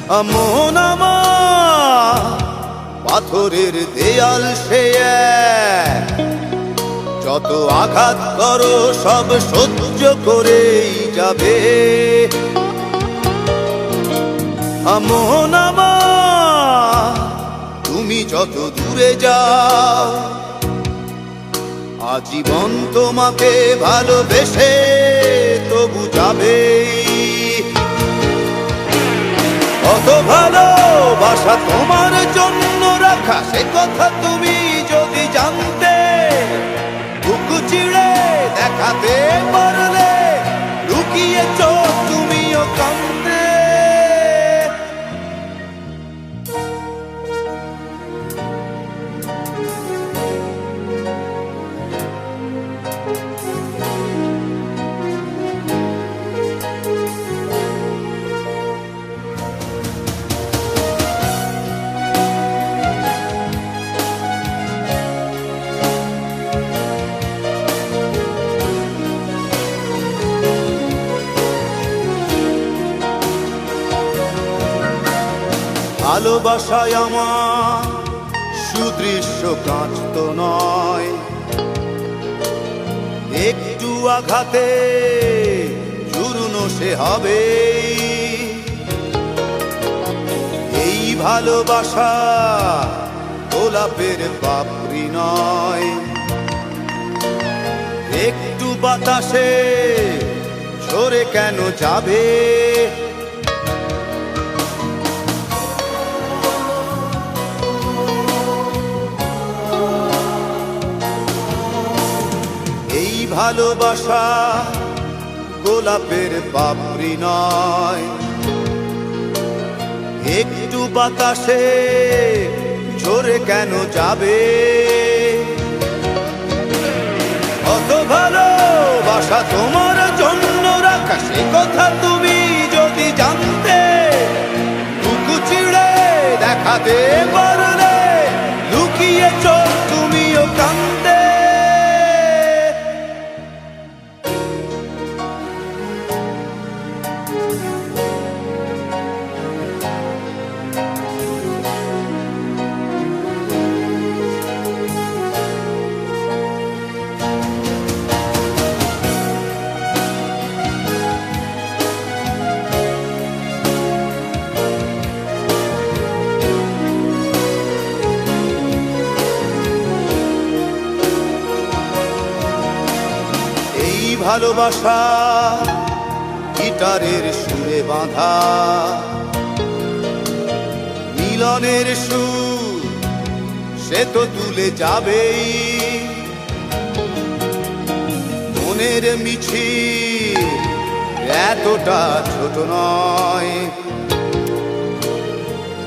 মন আমার পাথরের দেয়াল সে এক, যত আঘাত করো সব সহ্য করেই যাবে। মন আমার তুমি যত দূরে যাও, আজীবন তোমাকে ভালোবেসে তবু যাবে। কত ভালোবাসা তোমার জন্য রাখা সে কথা তুমি যদি জানতে, বুক চিড়ে দেখাতে পারলে লুকিয়ে চোখ তুমিও কাঁদতে। ভালোবাসায় আমার সুদৃশ্য কাঁচ তো নয়, একটু আঘাতে চূর্ণ সে হবে। এই ভালোবাসা গোলাপের পাপড়ি নয়, একটু বাতাসে ঝরে কেন যাবে। ভালোবাসা গোলাপের পাপড়ি নয়, একটু বাতাসে ঝরে কেন যাবে। কত ভালোবাসা তোমার জন্য রাখা সে কথা তুমি যদি জানতে, বুক চিড়ে দেখাতে পারলে লুকিয়ে চোখ তুমিও কাঁদতে। ভালোবাসা গিটারের সুরে বাঁধা, মিলনের সুর সে তো তুলে যাবেই। মনের মিছিল এতটা ছোট নয়,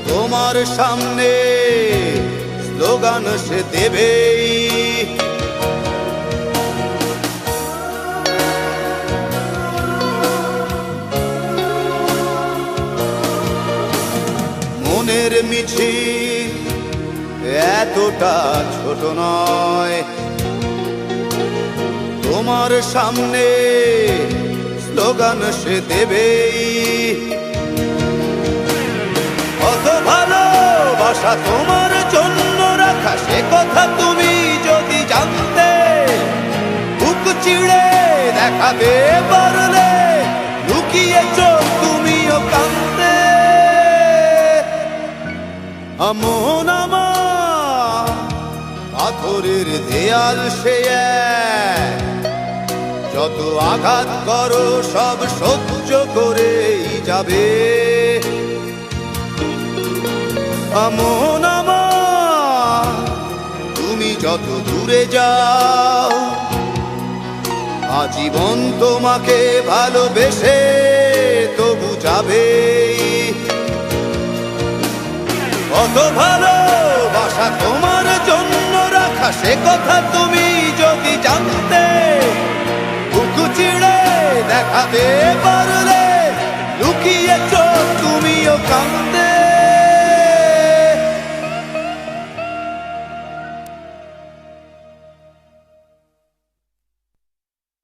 তোমার সামনে স্লোগান সে দেবেই। মনের মিছিল এতটা ছোট নয়, তোমার সামনে স্লোগান সে দেবেই। কত ভালোবাসা তোমার জন্য রাখা সে কথা তুমি যদি জানতে, বুক চিড়ে দেখাতে পারলে লুকিয়ে চোখ তুমিও কাঁদতে। মন আমার পাথরের দেয়াল সে এক, যত আঘাত করো সব সহ্য করেই যাবে। মন আমার তুমি যত দূরে যাও, আজীবন তোমাকে ভালোবেসে তবু যাবে। কত ভালোবাসা তোমার জন্য রাখা সে কথা তুমি যদি জানতে, বুক চিড়ে দেখাতে পারো